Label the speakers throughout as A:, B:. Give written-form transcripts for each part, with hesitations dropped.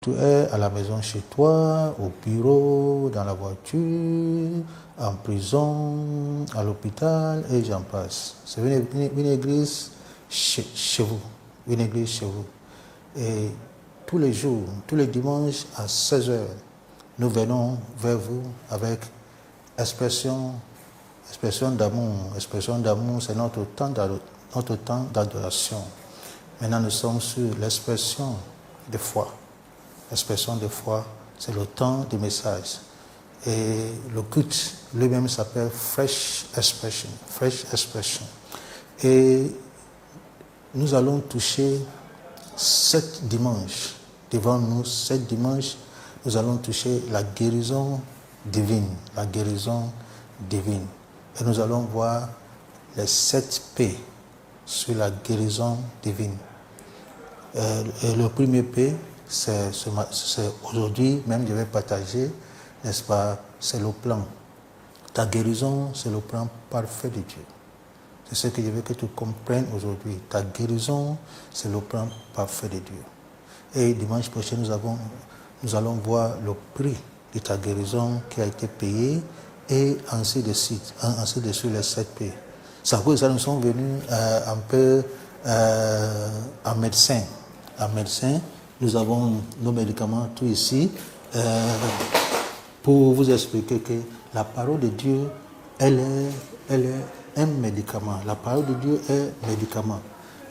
A: Tu es à la maison chez toi, au bureau, dans la voiture, en prison, à l'hôpital, et j'en passe. C'est une église chez vous. Une église chez vous. Et tous les jours, tous les dimanches à 16 heures, nous venons vers vous avec expression d'amour. Expression d'amour, c'est notre temps d'adoration. Maintenant, nous sommes sur l'expression de foi. L'expression de foi, c'est le temps du message. Et le culte lui-même s'appelle Fresh Expression. Fresh Expression. Et nous allons toucher 7 dimanches. Devant nous, 7 dimanches, nous allons toucher la guérison divine. La guérison divine. Et nous allons voir les 7 P sur la guérison divine. Et le premier P, c'est aujourd'hui, même je vais partager, n'est-ce pas, c'est le plan. Ta guérison, c'est le plan parfait de Dieu. C'est ce que je veux que tu comprennes aujourd'hui. Ta guérison, c'est le plan parfait de Dieu. Et dimanche prochain, nous allons voir le prix de ta guérison qui a été payé et ainsi de suite les 7 P. C'est à cause de ça nous sommes venus un peu en médecin. En médecin, nous avons nos médicaments tout ici pour vous expliquer que la parole de Dieu, elle est un médicament. La parole de Dieu est médicament.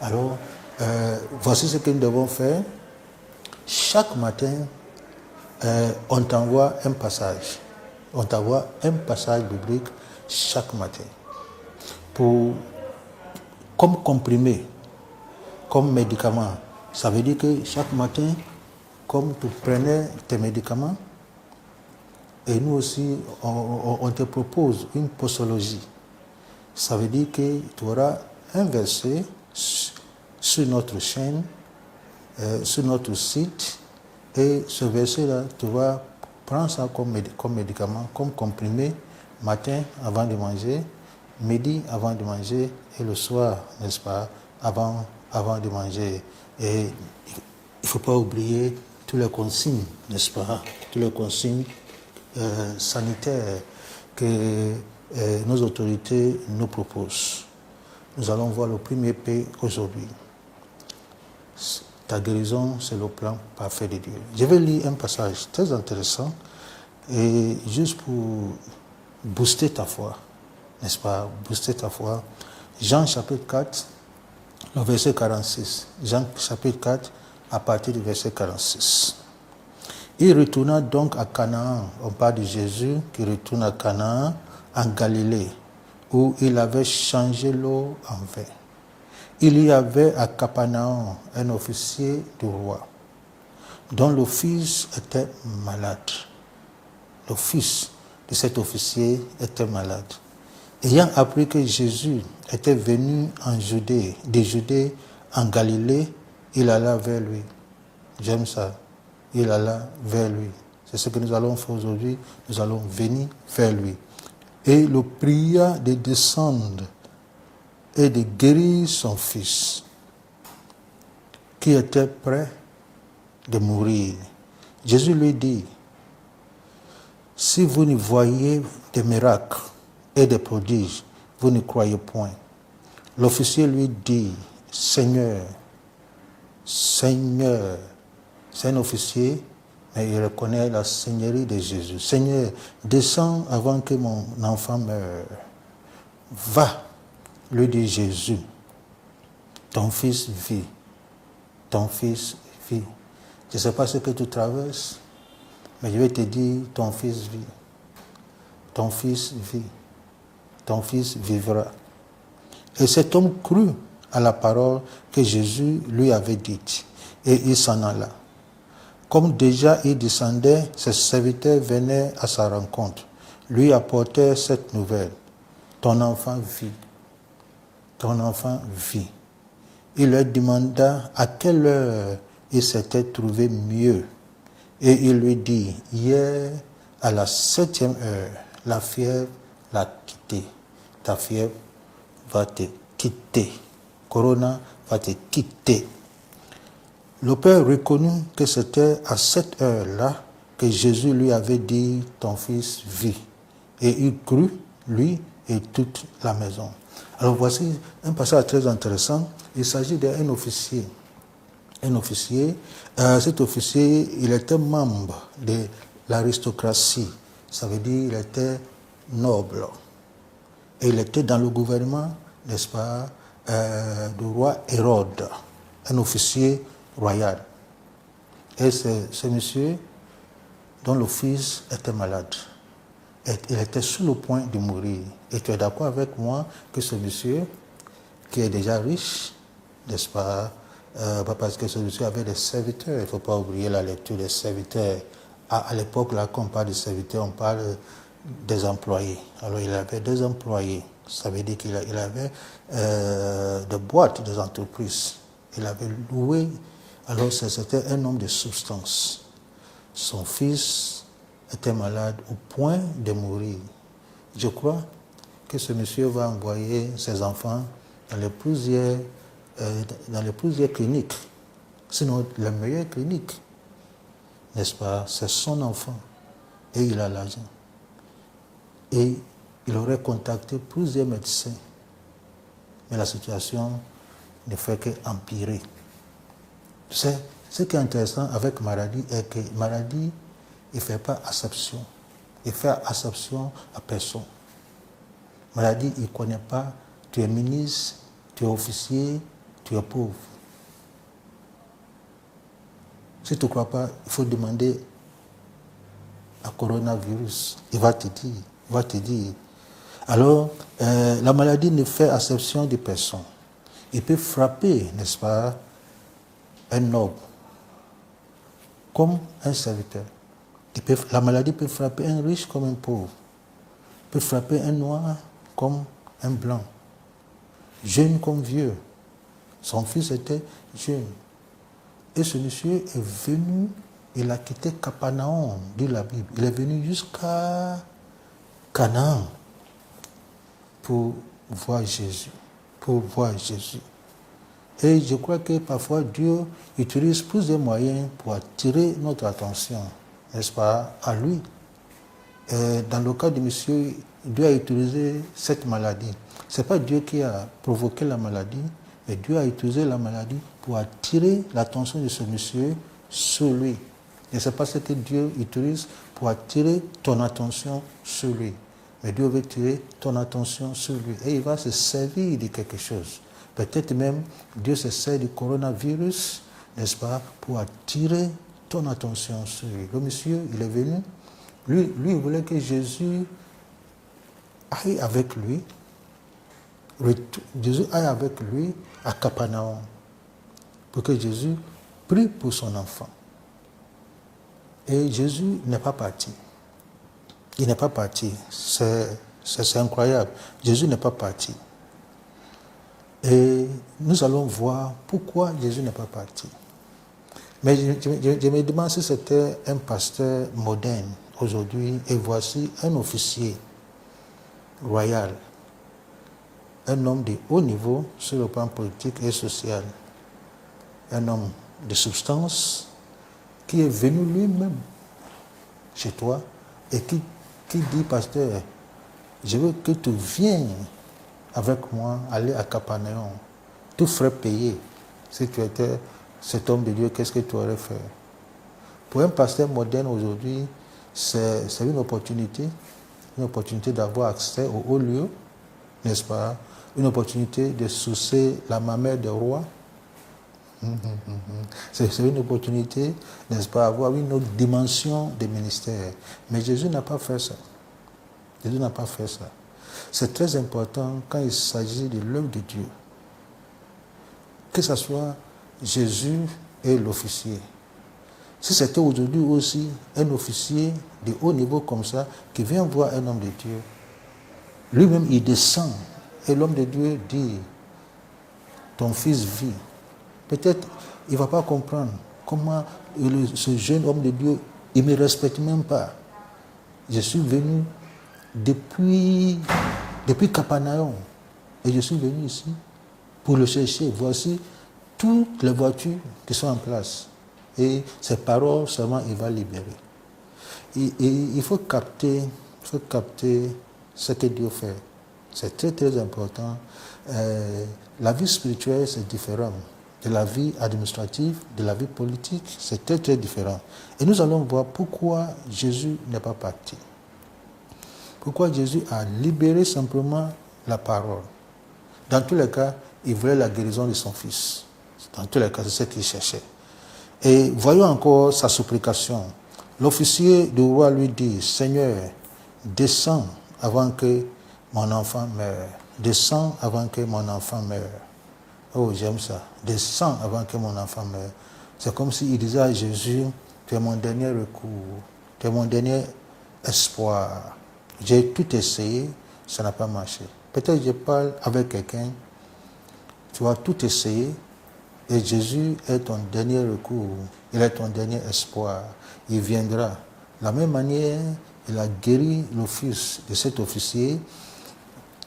A: Alors, voici ce que nous devons faire. Chaque matin, on t'envoie un passage. On t'envoie un passage biblique chaque matin. Comme comprimé, comme médicament. Ça veut dire que chaque matin, comme tu prenais tes médicaments, et nous aussi, on te propose une posologie. Ça veut dire que tu auras un verset sur notre chaîne, sur notre site, et ce verset-là, tu vas prendre ça comme médicament, comme comprimé, matin avant de manger, midi avant de manger, et le soir, n'est-ce pas, avant de manger. Et il ne faut pas oublier toutes les consignes, n'est-ce pas, toutes les consignes sanitaires que nos autorités nous proposent. Nous allons voir le premier P aujourd'hui. Ta guérison, c'est le plan parfait de Dieu. Je vais lire un passage très intéressant et juste pour booster ta foi, n'est-ce pas, booster ta foi. Jean chapitre 4, le verset 46. Jean chapitre 4, à partir du verset 46. Il retourna donc à Canaan. On parle de Jésus qui retourne à Canaan, en Galilée, où il avait changé l'eau en vin. Il y avait à Capernaum un officier du roi, dont le fils était malade. Le fils de cet officier était malade. Ayant appris que Jésus était venu de Judée en Galilée, il alla vers lui. J'aime ça. Il alla vers lui. C'est ce que nous allons faire aujourd'hui. Nous allons venir vers lui. Et le pria de descendre et de guérir son fils, qui était près de mourir. Jésus lui dit, si vous ne voyez des miracles et des prodiges, vous ne croyez point. L'officier lui dit, Seigneur, c'est un officier, mais il reconnaît la seigneurie de Jésus. Seigneur, descends avant que mon enfant meure. Va, lui dit Jésus, ton fils vit. Ton fils vit. Je ne sais pas ce que tu traverses, mais je vais te dire, ton fils vit. Ton fils vit. Ton fils vivra. Et cet homme crut à la parole que Jésus lui avait dite, et il s'en alla. Comme déjà il descendait, ses serviteurs venaient à sa rencontre, lui apportaient cette nouvelle. Ton enfant vit. Ton enfant vit. Il leur demanda à quelle heure il s'était trouvé mieux. Et il lui dit, hier, à la 7e heure, la fièvre l'a quitté. Ta fièvre va te quitter. Corona va te quitter. Le père reconnut que c'était à cette heure-là que Jésus lui avait dit, ton fils vit. Et il crut, lui et toute la maison. Alors voici un passage très intéressant. Il s'agit d'un officier. Un officier, cet officier, il était membre de l'aristocratie. Ça veut dire qu'il était noble. Et il était dans le gouvernement, n'est-ce pas, du roi Hérode, un officier royal. Et c'est ce monsieur dont le fils était malade. Et il était sur le point de mourir. Et tu es d'accord avec moi que ce monsieur, qui est déjà riche, n'est-ce pas, parce que ce monsieur avait des serviteurs, il ne faut pas oublier la lecture des serviteurs. À l'époque, là, quand on parle de serviteurs, on parle des employés. Alors, il avait des employés. Ça veut dire qu'il avait des boîtes, des entreprises. Il avait loué. Alors, c'était un homme de substance. Son fils était malade au point de mourir. Je crois que ce monsieur va envoyer ses enfants dans les plusieurs cliniques, sinon les meilleures cliniques, n'est-ce pas? C'est son enfant et il a l'argent. Et il aurait contacté plusieurs médecins, mais la situation ne fait qu'empirer. Tu sais, ce qui est intéressant avec maladie est que maladie, il ne fait pas exception. Il fait exception à personne. Maladie, il ne connaît pas, tu es ministre, tu es officier, tu es pauvre. Si tu ne crois pas, il faut demander à coronavirus. Il va te dire. Alors, la maladie ne fait exception de personne. Il peut frapper, n'est-ce pas, un noble comme un serviteur. La maladie peut frapper un riche comme un pauvre. Peut frapper un noir comme un blanc. Jeune comme vieux. Son fils était jeune. Et ce monsieur est venu, il a quitté Capernaum, dit la Bible. Il est venu jusqu'à Canaan pour voir Jésus. Et je crois que parfois Dieu utilise plusieurs moyens pour attirer notre attention, n'est-ce pas, à lui. Et dans le cas de monsieur, Dieu a utilisé cette maladie. Ce n'est pas Dieu qui a provoqué la maladie, mais Dieu a utilisé la maladie pour attirer l'attention de ce monsieur sur lui. Et c'est pas ce que Dieu utilise pour attirer ton attention sur lui. Mais Dieu veut tirer ton attention sur lui. Et il va se servir de quelque chose. Peut-être même Dieu se sert du coronavirus, n'est-ce pas, pour attirer ton attention sur lui. Le monsieur, il est venu. Lui, il voulait que Jésus aille avec lui. Jésus aille avec lui à Capernaum. Pour que Jésus prie pour son enfant. Et Jésus n'est pas parti. Il n'est pas parti. C'est incroyable. Jésus n'est pas parti. Et nous allons voir pourquoi Jésus n'est pas parti. Mais je me demande si c'était un pasteur moderne aujourd'hui, et voici un officier royal, un homme de haut niveau sur le plan politique et social, un homme de substance qui est venu lui-même chez toi et qui dit, pasteur, je veux que tu viennes avec moi aller à Capernaum. Tout frais payé. Si tu étais cet homme de Dieu, qu'est-ce que tu aurais fait? Pour un pasteur moderne aujourd'hui, c'est une opportunité d'avoir accès au haut lieu, n'est-ce pas? Une opportunité de sucer la mamelle des rois. C'est une opportunité, n'est-ce pas, avoir une autre dimension de ministère. Mais Jésus n'a pas fait ça. Jésus n'a pas fait ça. C'est très important quand il s'agit de l'œuvre de Dieu. Que ce soit Jésus et l'officier. Si c'était aujourd'hui aussi un officier de haut niveau comme ça, qui vient voir un homme de Dieu, lui-même il descend et l'homme de Dieu dit, ton fils vit. Peut-être il ne va pas comprendre comment ce jeune homme de Dieu, il ne me respecte même pas. Je suis venu depuis Capernaum et je suis venu ici pour le chercher. Voici toutes les voitures qui sont en place. Et ces paroles seulement, il va libérer. Et il faut capter ce que Dieu fait. C'est très très important. La vie spirituelle, c'est différent de la vie administrative, de la vie politique, c'est très très différent. Et nous allons voir pourquoi Jésus n'est pas parti. Pourquoi Jésus a libéré simplement la parole. Dans tous les cas, il voulait la guérison de son fils. Dans tous les cas, c'est ce qu'il cherchait. Et voyons encore sa supplication. L'officier du roi lui dit, « Seigneur, descends avant que mon enfant meure. Descends avant que mon enfant meure. » Oh, j'aime ça. « Descends avant que mon enfant meure. » C'est comme s'il disait à Jésus, « Tu es mon dernier recours. Tu es mon dernier espoir. J'ai tout essayé, ça n'a pas marché. » Peut-être je parle avec quelqu'un, tu as tout essayé, et Jésus est ton dernier recours, il est ton dernier espoir, il viendra. De la même manière, il a guéri le fils de cet officier,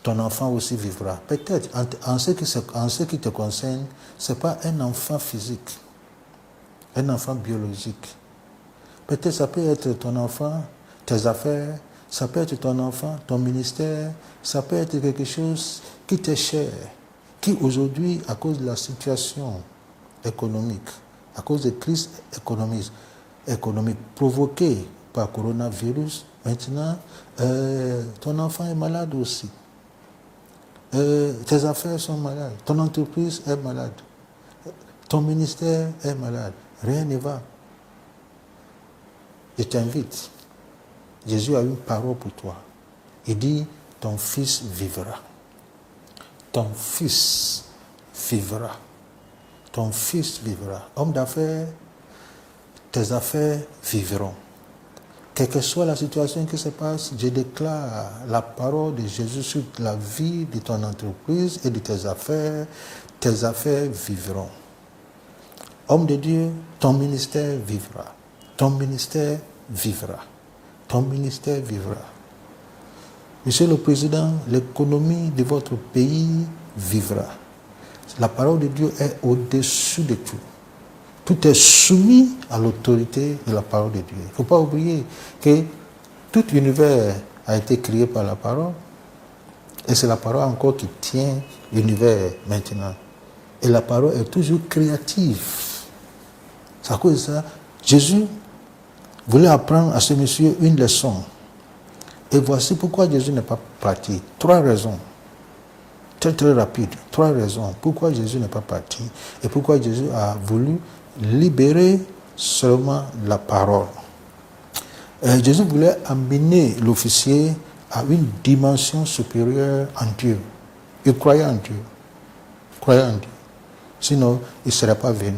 A: ton enfant aussi vivra. Peut-être, en ce qui te concerne, ce n'est pas un enfant physique, un enfant biologique. Peut-être ça peut être ton enfant, tes affaires, ça peut être ton enfant, ton ministère, ça peut être quelque chose qui t'est cher, qui aujourd'hui, à cause de la situation économique, à cause des crises économiques provoquées par coronavirus, maintenant, ton enfant est malade aussi. Tes affaires sont malades, ton entreprise est malade, ton ministère est malade, rien ne va. Je t'invite. Jésus a une parole pour toi. Il dit, ton fils vivra. Ton fils vivra. Ton fils vivra. Homme d'affaires, tes affaires vivront. Quelle que soit la situation qui se passe, je déclare la parole de Jésus sur la vie de ton entreprise et de tes affaires vivront. Homme de Dieu, ton ministère vivra. Ton ministère vivra. Ton ministère vivra. Monsieur le Président, l'économie de votre pays vivra. La parole de Dieu est au-dessus de tout. Tout est soumis à l'autorité de la parole de Dieu. Il ne faut pas oublier que tout l'univers a été créé par la parole. Et c'est la parole encore qui tient l'univers maintenant. Et la parole est toujours créative. C'est à cause de ça, Jésus voulait apprendre à ce monsieur une leçon. Et voici pourquoi Jésus n'est pas parti. 3 raisons. Très très rapide. 3 raisons. Pourquoi Jésus n'est pas parti. Et pourquoi Jésus a voulu libérer seulement la parole. Jésus voulait amener l'officier à une dimension supérieure en Dieu. Il croyait en Dieu. Il croyait en Dieu. Sinon, il ne serait pas venu.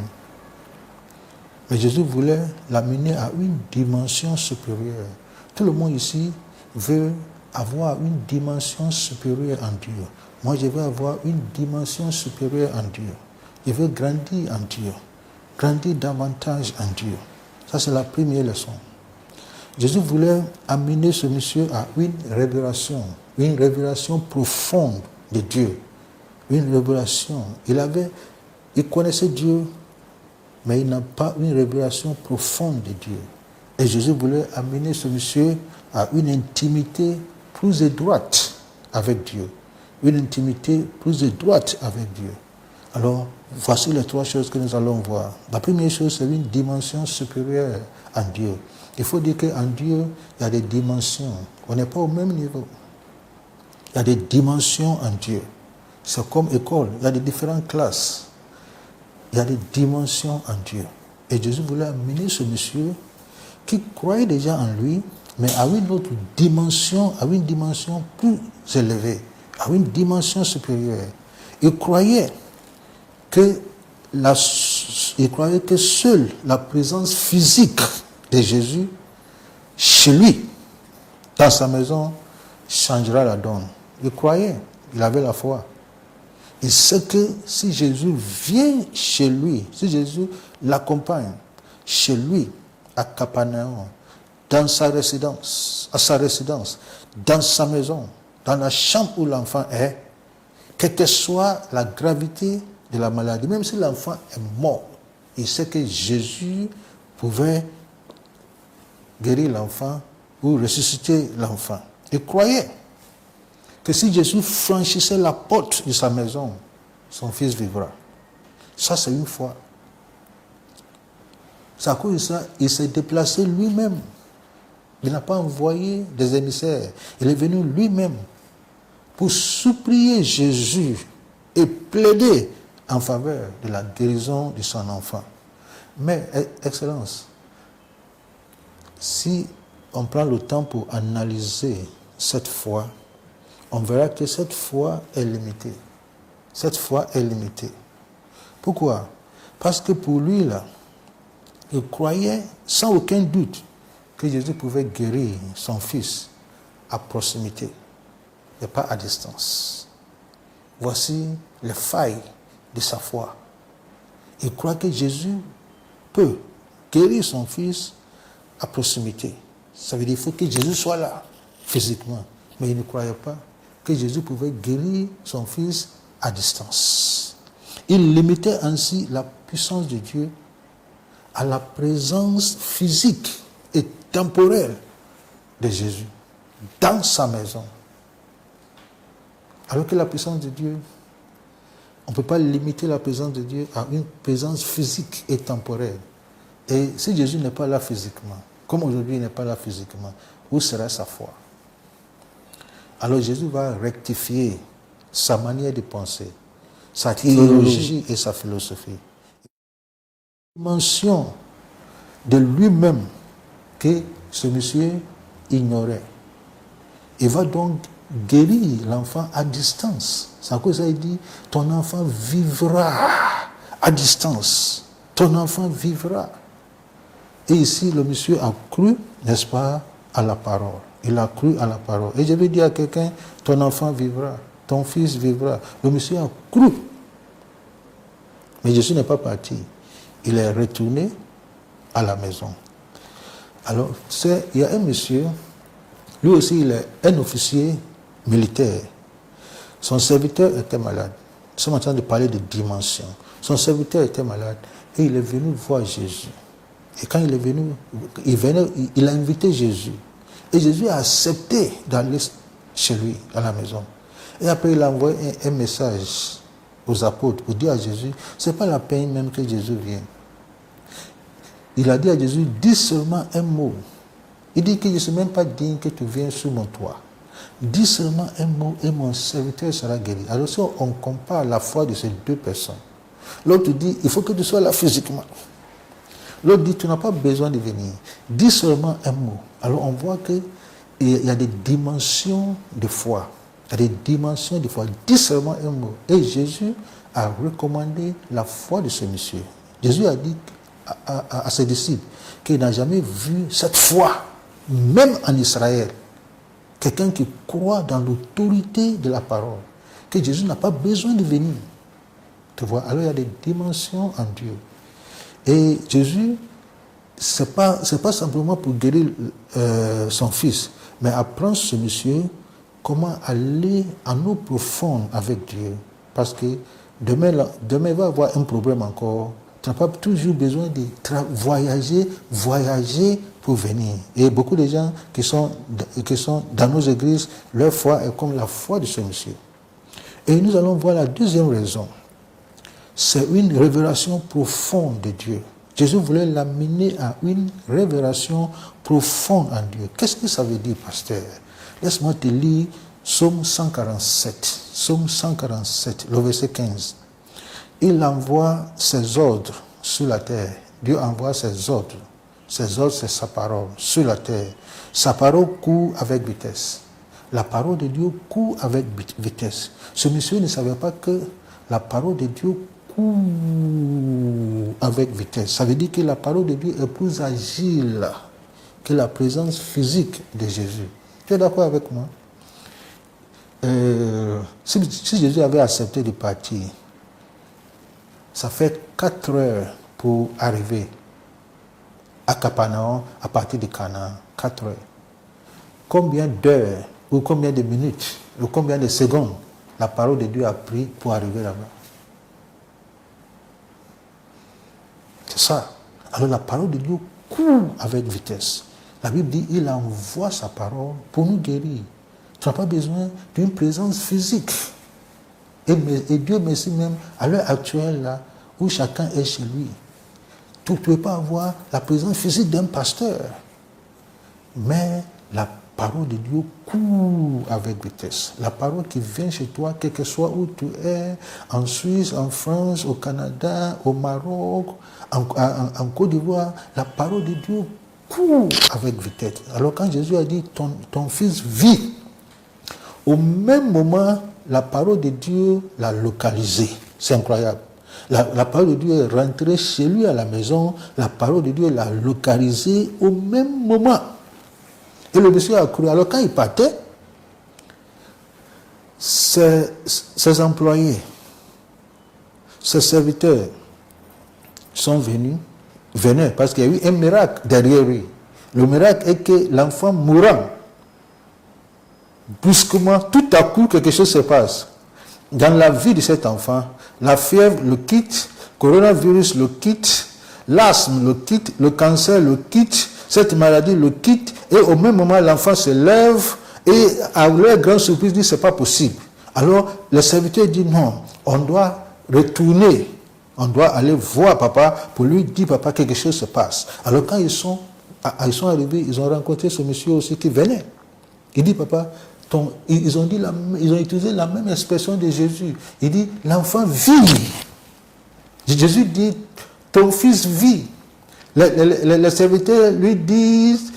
A: Mais Jésus voulait l'amener à une dimension supérieure. Tout le monde ici veut avoir une dimension supérieure en Dieu. Moi, je veux avoir une dimension supérieure en Dieu. Je veux grandir en Dieu. Grandir davantage en Dieu. Ça, c'est la première leçon. Jésus voulait amener ce monsieur à une révélation profonde de Dieu. Une révélation. Il connaissait Dieu, mais il n'a pas une révélation profonde de Dieu. Et Jésus voulait amener ce monsieur à une intimité plus étroite avec Dieu. Une intimité plus étroite avec Dieu. Alors, voici les 3 choses que nous allons voir. La première chose, c'est une dimension supérieure en Dieu. Il faut dire qu'en Dieu, il y a des dimensions. On n'est pas au même niveau. Il y a des dimensions en Dieu. C'est comme école. Il y a des différentes classes. Il y a des dimensions en Dieu. Et Jésus voulait amener ce monsieur qui croyait déjà en lui, mais à une autre dimension, à une dimension plus élevée, à une dimension supérieure. Il croyait que seule la présence physique de Jésus chez lui, dans sa maison, changera la donne. Il croyait, il avait la foi. Il sait que si Jésus vient chez lui, si Jésus l'accompagne chez lui, à Capernaum, dans sa résidence, dans sa maison, dans la chambre où l'enfant est, quelle que soit la gravité de la maladie, même si l'enfant est mort, il sait que Jésus pouvait guérir l'enfant ou ressusciter l'enfant. Il croyait que si Jésus franchissait la porte de sa maison, son fils vivra. Ça, c'est une foi. C'est à cause de ça, il s'est déplacé lui-même. Il n'a pas envoyé des émissaires. Il est venu lui-même pour supplier Jésus et plaider en faveur de la guérison de son enfant. Mais, Excellence, si on prend le temps pour analyser cette foi, on verra que cette foi est limitée. Cette foi est limitée. Pourquoi? Parce que pour lui, là, il croyait sans aucun doute que Jésus pouvait guérir son fils à proximité et pas à distance. Voici les failles de sa foi. Il croit que Jésus peut guérir son fils à proximité. Ça veut dire qu'il faut que Jésus soit là, physiquement. Mais il ne croyait pas que Jésus pouvait guérir son fils à distance. Il limitait ainsi la puissance de Dieu à la présence physique et temporelle de Jésus dans sa maison. Alors que la puissance de Dieu, on ne peut pas limiter la présence de Dieu à une présence physique et temporelle. Et si Jésus n'est pas là physiquement, comme aujourd'hui il n'est pas là physiquement, où sera sa foi? Alors Jésus va rectifier sa manière de penser, sa théologie et sa philosophie. Dimension de lui-même que ce monsieur ignorait. Il va donc guérir l'enfant à distance. C'est à cause ça il dit, ton enfant vivra à distance. Ton enfant vivra. Et ici, le monsieur a cru, n'est-ce pas, à la parole. Il a cru à la parole. Et je vais dire à quelqu'un, ton enfant vivra, ton fils vivra. Le monsieur a cru. Mais Jésus n'est pas parti. Il est retourné à la maison. Alors, il y a un monsieur, lui aussi, il est un officier militaire. Son serviteur était malade. Nous sommes en train de parler de dimension. Son serviteur était malade et il est venu voir Jésus. Et quand il est venu, il a invité Jésus. Et Jésus a accepté d'aller chez lui, à la maison. Et après, il a envoyé un message aux apôtres pour dire à Jésus, ce n'est pas la peine même que Jésus vienne. Il a dit à Jésus, dis seulement un mot. Il dit que je ne suis même pas digne que tu viennes sous mon toit. Dis seulement un mot et mon serviteur sera guéri. Alors si on compare la foi de ces deux personnes, l'autre dit, il faut que tu sois là physiquement. L'autre dit, tu n'as pas besoin de venir. Dis seulement un mot. Alors on voit qu'il y a des dimensions de foi. Il y a des dimensions de foi. Dis seulement un mot. Et Jésus a recommandé la foi de ce monsieur. Jésus a dit à ses disciples qu'il n'a jamais vu cette foi, même en Israël. Quelqu'un qui croit dans l'autorité de la parole. Que Jésus n'a pas besoin de venir. Tu vois, alors il y a des dimensions en Dieu. Et Jésus, ce n'est pas simplement pour guérir son fils, mais apprendre ce monsieur comment aller en eau profonde avec Dieu. Parce que demain il va avoir un problème encore. Tu n'as pas toujours besoin de voyager pour venir. Et beaucoup de gens qui sont dans nos églises, leur foi est comme la foi de ce monsieur. Et nous allons voir la deuxième raison. C'est une révélation profonde de Dieu. Jésus voulait l'amener à une révélation profonde en Dieu. Qu'est-ce que ça veut dire, pasteur? Laisse-moi te lire Psaume 147. Psaume 147, le verset 15. Il envoie ses ordres sur la terre. Dieu envoie ses ordres. Ses ordres, c'est sa parole sur la terre. Sa parole court avec vitesse. La parole de Dieu court avec vitesse. Ce monsieur ne savait pas que la parole de Dieu court avec vitesse. Ça veut dire que la parole de Dieu est plus agile que la présence physique de Jésus. Tu es d'accord avec moi? Si Jésus avait accepté de partir, ça fait 4 heures pour arriver à Capernaum à partir de Canaan. 4 heures. Combien d'heures ou combien de minutes ou combien de secondes la parole de Dieu a pris pour arriver là-bas? C'est ça. Alors la parole de Dieu court avec vitesse. La Bible dit, il envoie sa parole pour nous guérir. Tu n'as pas besoin d'une présence physique. Et Dieu merci même, à l'heure actuelle, là, où chacun est chez lui, tu ne peux pas avoir la présence physique d'un pasteur. Mais la parole de Dieu court avec vitesse. La parole qui vient chez toi, quel que soit où tu es, en Suisse, en France, au Canada, au Maroc, en Côte d'Ivoire, la parole de Dieu court avec vitesse. Alors quand Jésus a dit, ton fils vit, au même moment, la parole de Dieu l'a localisé. C'est incroyable. La parole de Dieu est rentrée chez lui à la maison. La parole de Dieu l'a localisé au même moment. Et le monsieur a cru. Alors quand il partait, ses employés, ses serviteurs venaient parce qu'il y a eu un miracle derrière lui. Le miracle est que l'enfant mourant, brusquement, tout à coup, quelque chose se passe. Dans la vie de cet enfant, la fièvre le quitte, le coronavirus le quitte, l'asthme le quitte, le cancer le quitte, cette maladie le quitte, et au même moment, l'enfant se lève et, à leur grande surprise, dit c'est pas possible. Alors, le serviteur dit non, on doit retourner, on doit aller voir papa pour lui dire papa, quelque chose se passe. Alors, quand ils sont arrivés, ils ont rencontré ce monsieur aussi qui venait. Il dit papa, ils ont utilisé la même expression de Jésus. Il dit, l'enfant vit. Jésus dit, ton fils vit. Les serviteurs lui disent,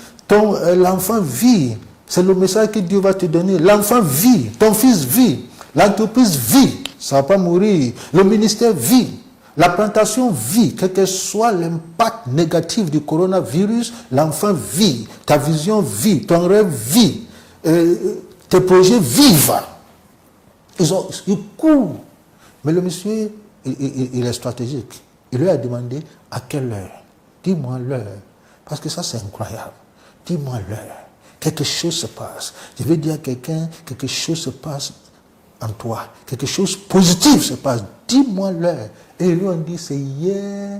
A: l'enfant vit. C'est le message que Dieu va te donner. L'enfant vit, ton fils vit. L'entreprise vit, ça ne va pas mourir. Le ministère vit. La plantation vit, quel que soit l'impact négatif du coronavirus, l'enfant vit. Ta vision vit, ton rêve vit. Tes projets vivent. Ils courent. Mais le monsieur, il est stratégique. Il lui a demandé à quelle heure. Dis-moi l'heure. Parce que ça, c'est incroyable. Dis-moi l'heure. Quelque chose se passe. Je veux dire à quelqu'un, quelque chose se passe en toi. Quelque chose de positif se passe. Dis-moi l'heure. Et ils lui ont dit, c'est hier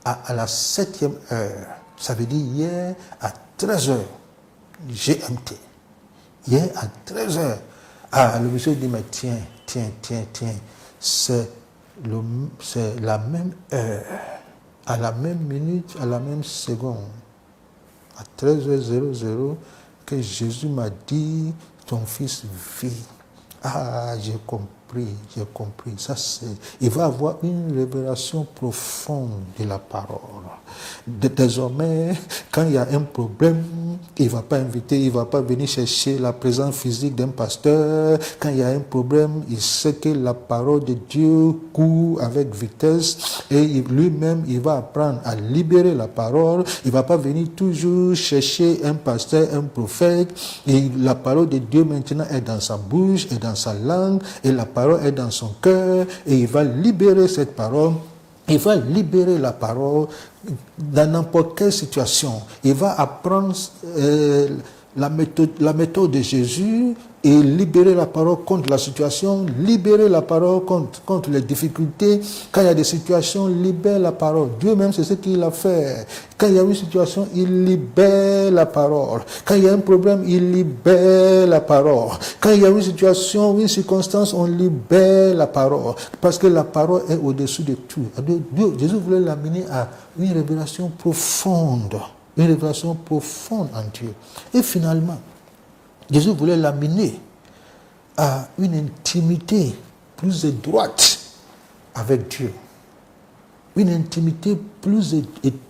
A: à la 7e heure. Ça veut dire hier à 13h GMT. Hier à 13h. Ah, le monsieur dit, mais tiens. C'est la même heure, à la même minute, à la même seconde, à 13h00, que Jésus m'a dit, ton fils vit. Ah, j'ai compris. Ça, il va avoir une révélation profonde de la parole. Désormais, quand il y a un problème, il ne va pas venir chercher la présence physique d'un pasteur. Quand il y a un problème, il sait que la parole de Dieu court avec vitesse et lui-même, il va apprendre à libérer la parole. Il ne va pas venir toujours chercher un pasteur, un prophète. Et la parole de Dieu maintenant est dans sa bouche, est dans sa langue, et la parole est dans son cœur, et il va libérer cette parole. Il va libérer la parole dans n'importe quelle situation. Il va apprendre la méthode de Jésus et libérer la parole contre la situation, libérer la parole contre les difficultés. Quand il y a des situations, libère la parole. Dieu même, c'est ce qu'il a fait. Quand il y a une situation, il libère la parole. Quand il y a un problème, il libère la parole. Quand il y a une situation, une circonstance, on libère la parole. Parce que la parole est au-dessus de tout. Jésus voulait l'amener à une révélation profonde. Une révélation profonde en Dieu. Et finalement, Jésus voulait l'amener à une intimité plus étroite avec Dieu. Une intimité plus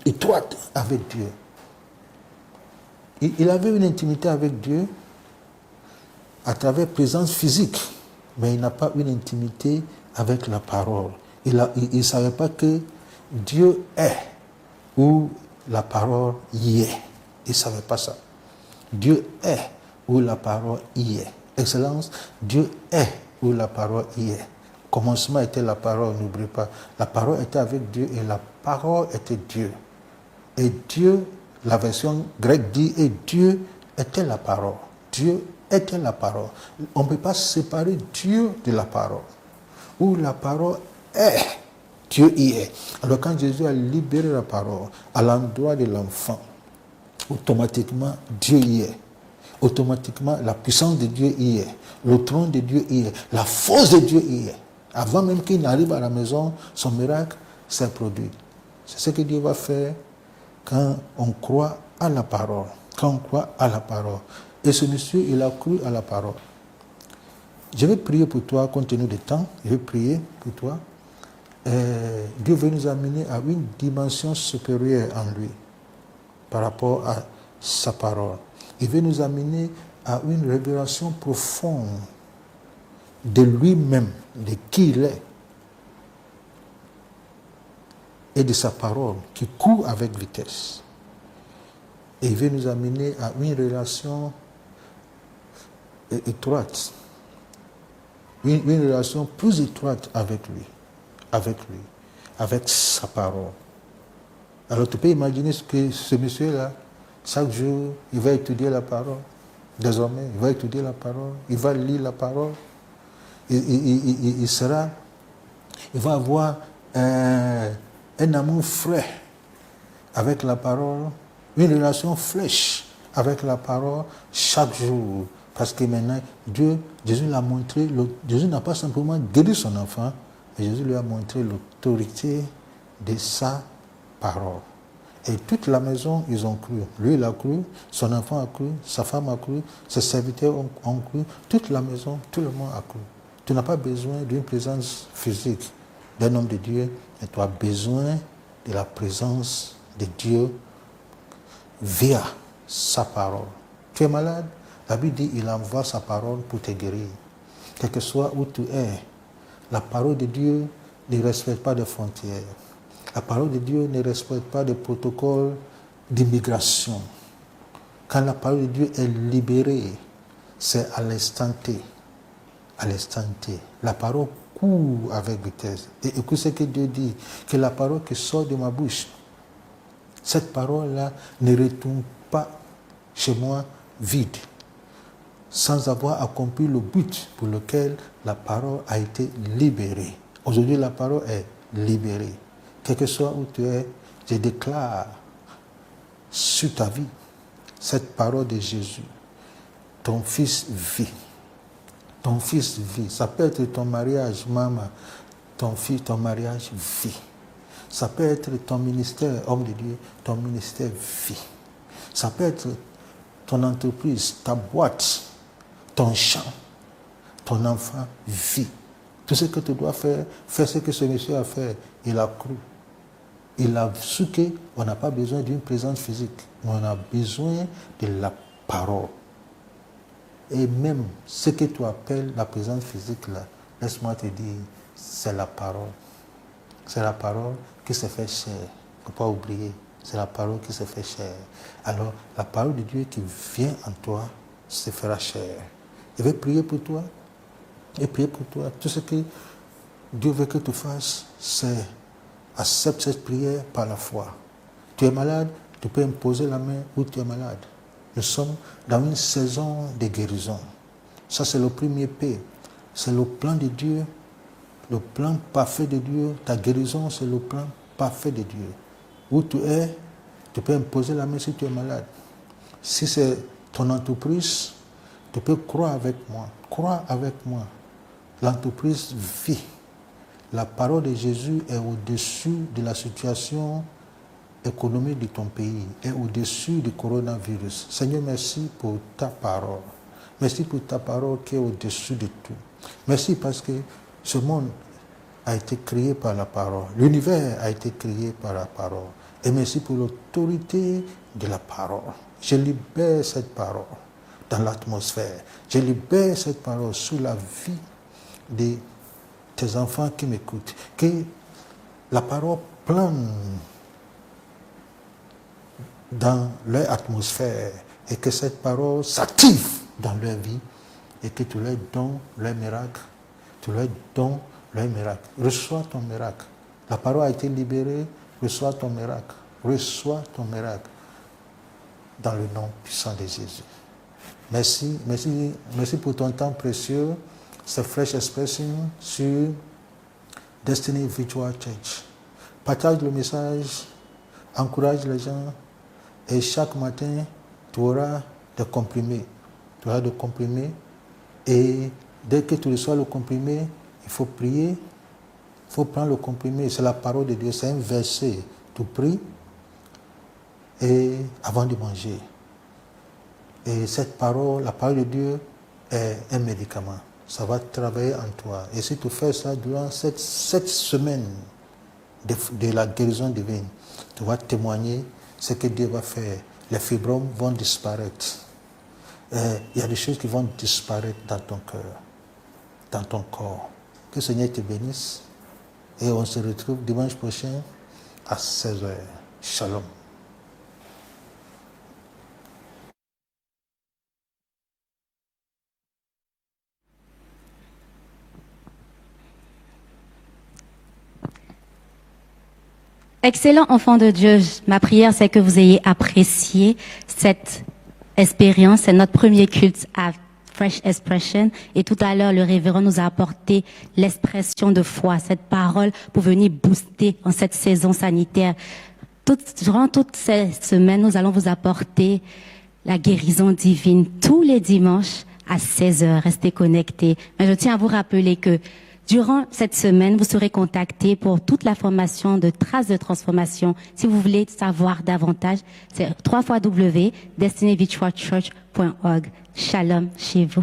A: étroite avec Dieu. Il avait une intimité avec Dieu à travers présence physique, mais il n'a pas une intimité avec la parole. Il ne savait pas que Dieu est où la parole y est. Il ne savait pas ça. Dieu est où la parole y est. Excellence, Dieu est où la parole y est. Au commencement était la parole, n'oubliez pas. La parole était avec Dieu et la parole était Dieu. Et Dieu, la version grecque dit, et Dieu était la parole. Dieu était la parole. On ne peut pas séparer Dieu de la parole. Où la parole est, Dieu y est. Alors quand Jésus a libéré la parole à l'endroit de l'enfant, automatiquement Dieu y est. Automatiquement la puissance de Dieu y est. Le trône de Dieu y est. La force de Dieu y est. Avant même qu'il n'arrive à la maison, son miracle s'est produit. C'est ce que Dieu va faire quand on croit à la parole. Quand on croit à la parole. Et ce monsieur, il a cru à la parole. Je vais prier pour toi, compte tenu du temps. Je vais prier pour toi. Dieu veut nous amener à une dimension supérieure en lui par rapport à sa parole. Il veut nous amener à une révélation profonde de lui-même, de qui il est, et de sa parole qui court avec vitesse. Et il veut nous amener à une relation étroite, une relation plus étroite avec lui, avec sa parole. Alors tu peux imaginer que ce monsieur-là, chaque jour, il va étudier la parole. Désormais, il va étudier la parole, il va lire la parole. Il va avoir un amour frais avec la parole, une relation fraîche avec la parole chaque jour. Parce que maintenant, Jésus l'a montré, Jésus n'a pas simplement guéri son enfant, mais Jésus lui a montré l'autorité de sa parole. Et toute la maison, ils ont cru. Lui, il a cru, son enfant a cru, sa femme a cru, ses serviteurs ont cru, toute la maison, tout le monde a cru. Tu n'as pas besoin d'une présence physique d'un homme de Dieu, mais tu as besoin de la présence de Dieu via sa parole. Tu es malade? La Bible dit il envoie sa parole pour te guérir. Quel que soit où tu es, la parole de Dieu ne respecte pas de frontières. La parole de Dieu ne respecte pas de protocole d'immigration. Quand la parole de Dieu est libérée, c'est à l'instant T. À l'instant T. La parole court avec vitesse. Et écoute ce que Dieu dit, que la parole qui sort de ma bouche, cette parole-là ne retourne pas chez moi vide, sans avoir accompli le but pour lequel la parole a été libérée. Aujourd'hui, la parole est libérée. Quel que soit où tu es, je déclare sur ta vie cette parole de Jésus. Ton fils vit. Ton fils vit. Ça peut être ton mariage, maman. Ton fils, ton mariage vit. Ça peut être ton ministère, homme de Dieu. Ton ministère vit. Ça peut être ton entreprise, ta boîte, ton champ. Ton enfant vit. Tout ce que tu dois faire, fais ce que ce monsieur a fait. Il a cru. Il a su qu'on n'a pas besoin d'une présence physique, mais on a besoin de la parole. Et même ce que tu appelles la présence physique, là, laisse-moi te dire, c'est la parole. C'est la parole qui se fait chair. Il ne faut pas oublier, c'est la parole qui se fait chair. Alors, la parole de Dieu qui vient en toi se fera chair. Je vais prier pour toi. Et prier pour toi. Tout ce que Dieu veut que tu fasses, c'est accepte cette prière par la foi. Tu es malade, tu peux imposer la main où tu es malade. Nous sommes dans une saison de guérison. Ça, c'est le premier P. C'est le plan de Dieu, le plan parfait de Dieu. Ta guérison, c'est le plan parfait de Dieu. Où tu es, tu peux imposer la main si tu es malade. Si c'est ton entreprise, tu peux croire avec moi. Crois avec moi. L'entreprise vit. La parole de Jésus est au-dessus de la situation économique de ton pays, est au-dessus du coronavirus. Seigneur, merci pour ta parole. Merci pour ta parole qui est au-dessus de tout. Merci parce que ce monde a été créé par la parole. L'univers a été créé par la parole. Et merci pour l'autorité de la parole. Je libère cette parole dans l'atmosphère. Je libère cette parole sous la vie de tes enfants qui m'écoutent. Que la parole plane dans leur atmosphère et que cette parole s'active dans leur vie et que tu leur donnes leur miracle. Tu leur donnes leur miracle. Reçois ton miracle. La parole a été libérée. Reçois ton miracle. Reçois ton miracle dans le nom puissant de Jésus. Merci, merci, merci pour ton temps précieux. C'est Fresh Expression sur Destiny Virtual Church. Partage le message, encourage les gens et chaque matin, tu auras des comprimés. Tu auras des comprimés et dès que tu reçois le comprimé, il faut prier. Il faut prendre le comprimé, c'est la parole de Dieu, c'est un verset. Tu pries et avant de manger. Et cette parole, la parole de Dieu est un médicament. Ça va travailler en toi. Et si tu fais ça durant cette semaine de la guérison divine, tu vas témoigner ce que Dieu va faire. Les fibromes vont disparaître. Il y a des choses qui vont disparaître dans ton cœur, dans ton corps. Que le Seigneur te bénisse. Et on se retrouve dimanche prochain à 16h. Shalom.
B: Excellent enfant de Dieu, ma prière c'est que vous ayez apprécié cette expérience. C'est notre premier culte à Fresh Expression. Et tout à l'heure, le révérend nous a apporté l'expression de foi, cette parole pour venir booster en cette saison sanitaire. Durant toutes ces semaines, nous allons vous apporter la guérison divine tous les dimanches à 16h. Restez connectés. Mais je tiens à vous rappeler que durant cette semaine, vous serez contactés pour toute la formation de Traces de Transformation. Si vous voulez savoir davantage, c'est www.destinyvirtualchurch.org. Shalom chez vous.